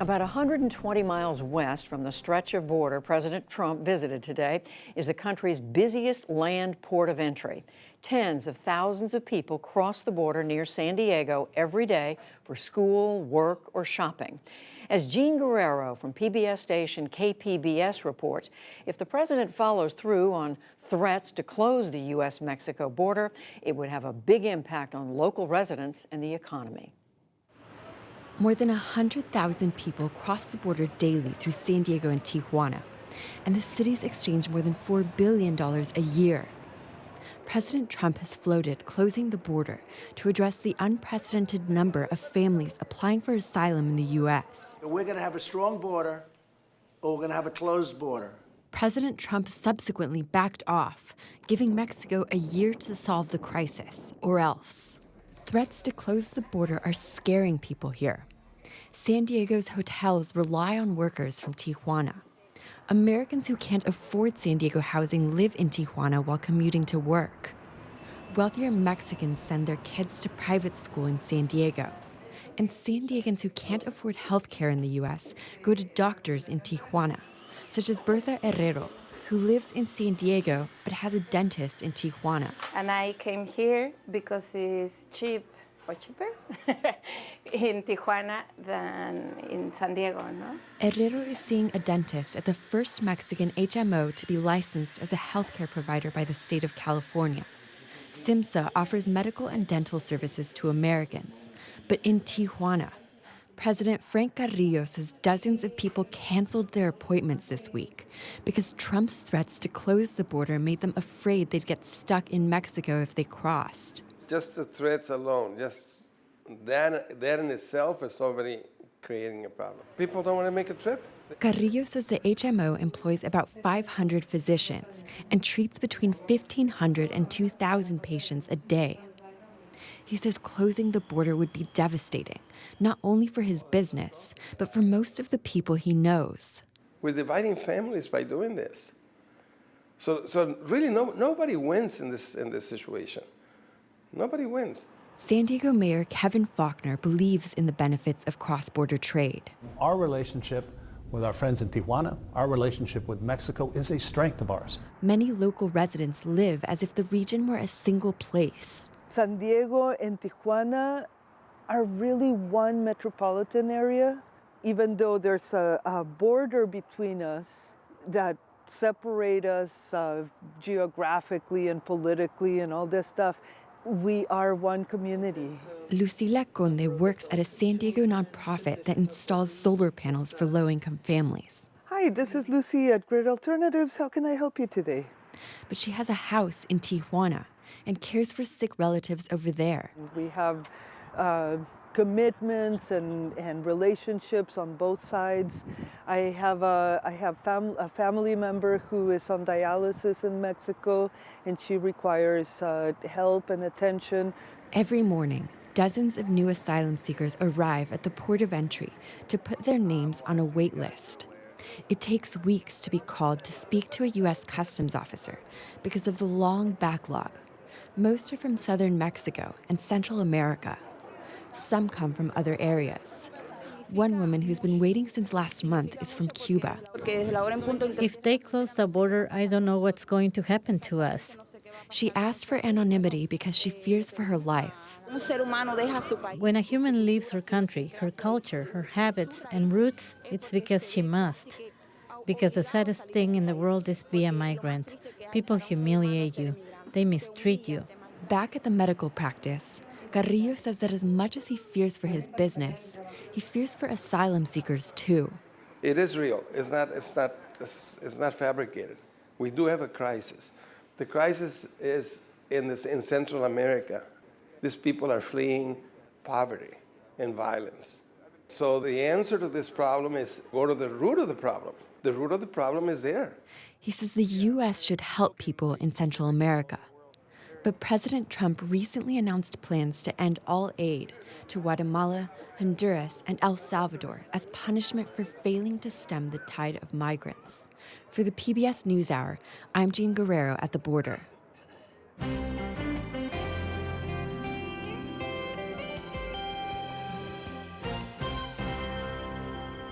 About 120 miles west from the stretch of border President Trump visited today is the country's busiest land port of entry. Tens of thousands of people cross the border near San Diego every day for school, work, or shopping. As Jean Guerrero from PBS station KPBS reports, if the president follows through on threats to close the U.S.-Mexico border, it would have a big impact on local residents and the economy. More than 100,000 people cross the border daily through San Diego and Tijuana, and the cities exchange more than $4 billion a year. President Trump has floated closing the border to address the unprecedented number of families applying for asylum in the U.S. We're going to have a strong border, or we're going to have a closed border. President Trump subsequently backed off, giving Mexico a year to solve the crisis, or else. Threats to close the border are scaring people here. San Diego's hotels rely on workers from Tijuana. Americans who can't afford San Diego housing live in Tijuana while commuting to work. Wealthier Mexicans send their kids to private school in San Diego. And San Diegans who can't afford health care in the U.S. go to doctors in Tijuana, such as Bertha Herrero, who lives in San Diego but has a dentist in Tijuana. And I came here because it's cheap, or cheaper, in Tijuana than in San Diego, no? Herrero is seeing a dentist at the first Mexican HMO to be licensed as a healthcare provider by the state of California. SIMSA offers medical and dental services to Americans, but in Tijuana, President Frank Carrillo says dozens of people canceled their appointments this week because Trump's threats to close the border made them afraid they'd get stuck in Mexico if they crossed. Just the threats alone, just that in itself is already creating a problem. People don't want to make a trip. Carrillo says the HMO employs about 500 physicians and treats between 1,500 and 2,000 patients a day. He says closing the border would be devastating, not only for his business, but for most of the people he knows. We're dividing families by doing this. So really, nobody wins in this situation. Nobody wins. San Diego Mayor Kevin Faulconer believes in the benefits of cross-border trade. Our relationship with our friends in Tijuana, our relationship with Mexico is a strength of ours. Many local residents live as if the region were a single place. San Diego and Tijuana are really one metropolitan area, even though there's a border between us that separate us geographically and politically and all this stuff. We are one community. Lucila Conde works at a San Diego nonprofit that installs solar panels for low-income families. Hi, this is Lucy at Grid Alternatives. How can I help you today? But she has a house in Tijuana and cares for sick relatives over there. We have commitments and relationships on both sides. I have a family member who is on dialysis in Mexico, and she requires help and attention. Every morning, dozens of new asylum seekers arrive at the port of entry to put their names on a wait list. It takes weeks to be called to speak to a U.S. Customs officer because of the long backlog. Most are from southern Mexico and Central America. Some come from other areas. One woman who's been waiting since last month is from Cuba. If they close the border, I don't know what's going to happen to us. She asked for anonymity because she fears for her life. When a human leaves her country, her culture, her habits and roots, it's because she must. Because the saddest thing in the world is be a migrant. People humiliate you. They mistreat you. Back at the medical practice, Carrillo says that as much as he fears for his business, he fears for asylum seekers too. It is real. It's not fabricated. We do have a crisis. The crisis is in Central America. These people are fleeing poverty and violence. So the answer to this problem is go to the root of the problem. The root of the problem is there. He says the U.S. should help people in Central America. But President Trump recently announced plans to end all aid to Guatemala, Honduras, and El Salvador as punishment for failing to stem the tide of migrants. For the PBS NewsHour, I'm Jean Guerrero at the border.